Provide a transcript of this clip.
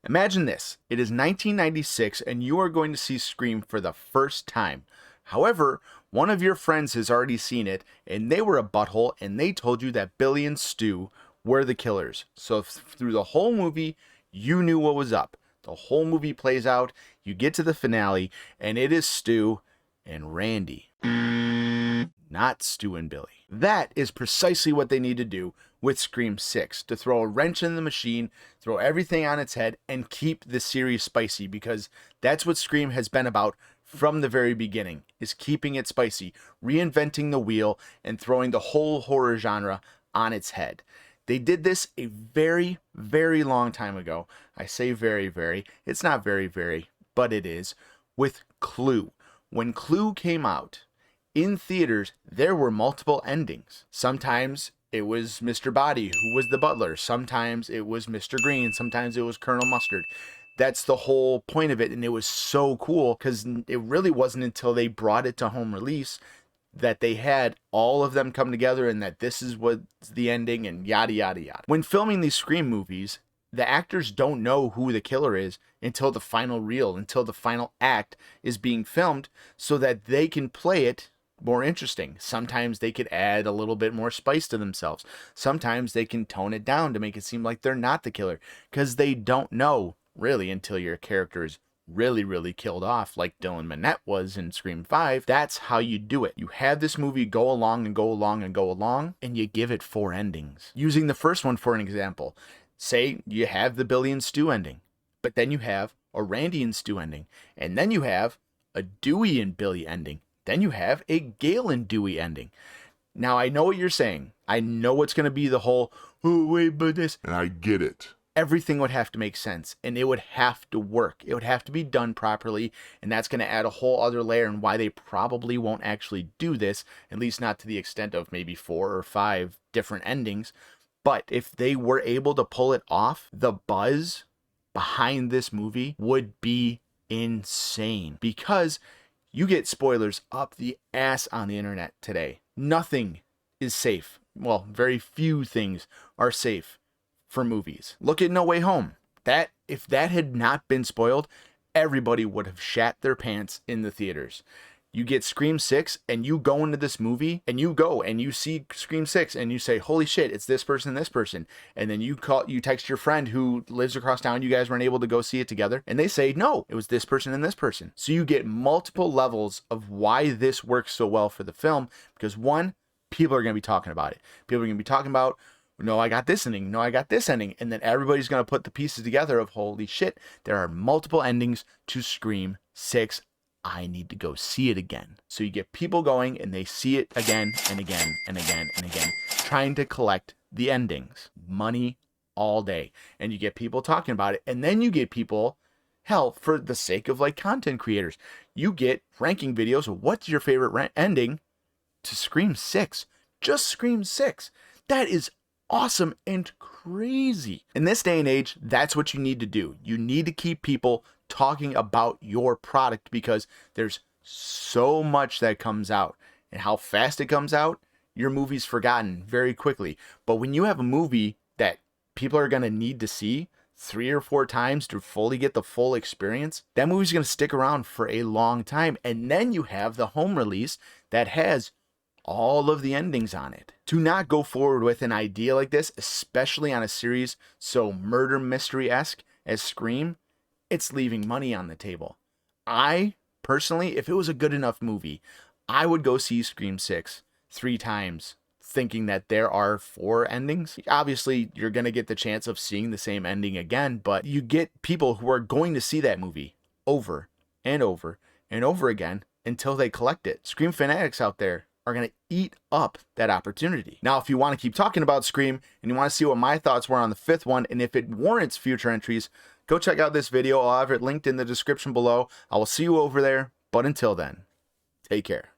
Imagine this. It is 1996 and you are going to see Scream for the first time. However, one of your friends has already seen it and they were a butthole and they told you that Billy and Stu were the killers. So through the whole movie, you knew what was up. The whole movie plays out, you get to the finale, and it is Stu and Randy. Not Stu and Billy. That is precisely what they need to do with Scream 6, to throw a wrench in the machine, throw everything on its head, and keep the series spicy, because that's what Scream has been about from the very beginning, is keeping it spicy, reinventing the wheel, and throwing the whole horror genre on its head. They did this a very, very long time ago. I say very, very. It's not very, very, but it is. With Clue. When Clue came out, in theaters, there were multiple endings. Sometimes it was Mr. Body, who was the butler. Sometimes it was Mr. Green. Sometimes it was Colonel Mustard. That's the whole point of it, and it was so cool because it really wasn't until they brought it to home release that they had all of them come together and that this is what's the ending and yada yada yada. When filming these Scream movies, the actors don't know who the killer is until the final reel, until the final act is being filmed, so that they can play it more interesting. Sometimes they could add a little bit more spice to themselves. Sometimes they can tone it down to make it seem like they're not the killer, because they don't know really until your character is really killed off, like Dylan Minnette was in Scream 5. That's how you do it. You have this movie go along and go along and go along, and you give it 4 endings. Using the first one for an example, say you have the Billy and Stu ending, but then you have a Randy and Stu ending, and then you have a Dewey and Billy ending, then you have a Gale and Dewey ending. Now, I know what you're saying. I know it's going to be the whole, oh, wait, but this. And I get it. Everything would have to make sense, and it would have to work. It would have to be done properly, and that's going to add a whole other layer and why they probably won't actually do this, at least not to the extent of maybe 4 or 5 different endings. But if they were able to pull it off, the buzz behind this movie would be insane, because you get spoilers up the ass on the internet today. Nothing is safe. Well, very few things are safe for movies. Look at No Way Home. If that had not been spoiled, everybody would have shat their pants in the theaters. You get Scream 6 and you go into this movie and you go and you see Scream 6 and you say, holy shit, it's this person and this person. And then you text your friend who lives across town. You guys weren't able to go see it together. And they say, no, it was this person and this person. So you get multiple levels of why this works so well for the film. Because one, people are going to be talking about it. People are going to be talking about, no, I got this ending. No, I got this ending. And then everybody's going to put the pieces together of, holy shit, there are multiple endings to Scream 6. I need to go see it again. So you get people going and they see it again and again and again and again, trying to collect the endings. Money all day. And you get people talking about it. And then you get people, hell, for the sake of like content creators, you get ranking videos of what's your favorite ending to Scream 6. Just Scream 6. That is awesome and crazy. In this day and age, that's what you need to do. You need to keep people talking about your product, because there's so much that comes out, and how fast it comes out, your movie's forgotten very quickly. But when you have a movie that people are going to need to see 3 or 4 times to fully get the full experience, that movie's going to stick around for a long time. And then you have the home release that has all of the endings on it. To not go forward with an idea like this, especially on a series so murder mystery-esque as Scream, it's leaving money on the table. I, personally, if it was a good enough movie, I would go see Scream 6 3 times, thinking that there are 4 endings. Obviously, you're going to get the chance of seeing the same ending again, but you get people who are going to see that movie over and over and over again until they collect it. Scream fanatics out there are going to eat up that opportunity. Now, if you want to keep talking about Scream and you want to see what my thoughts were on the 5th one and if it warrants future entries, go check out this video. I'll have it linked in the description below. I will see you over there. But until then, take care.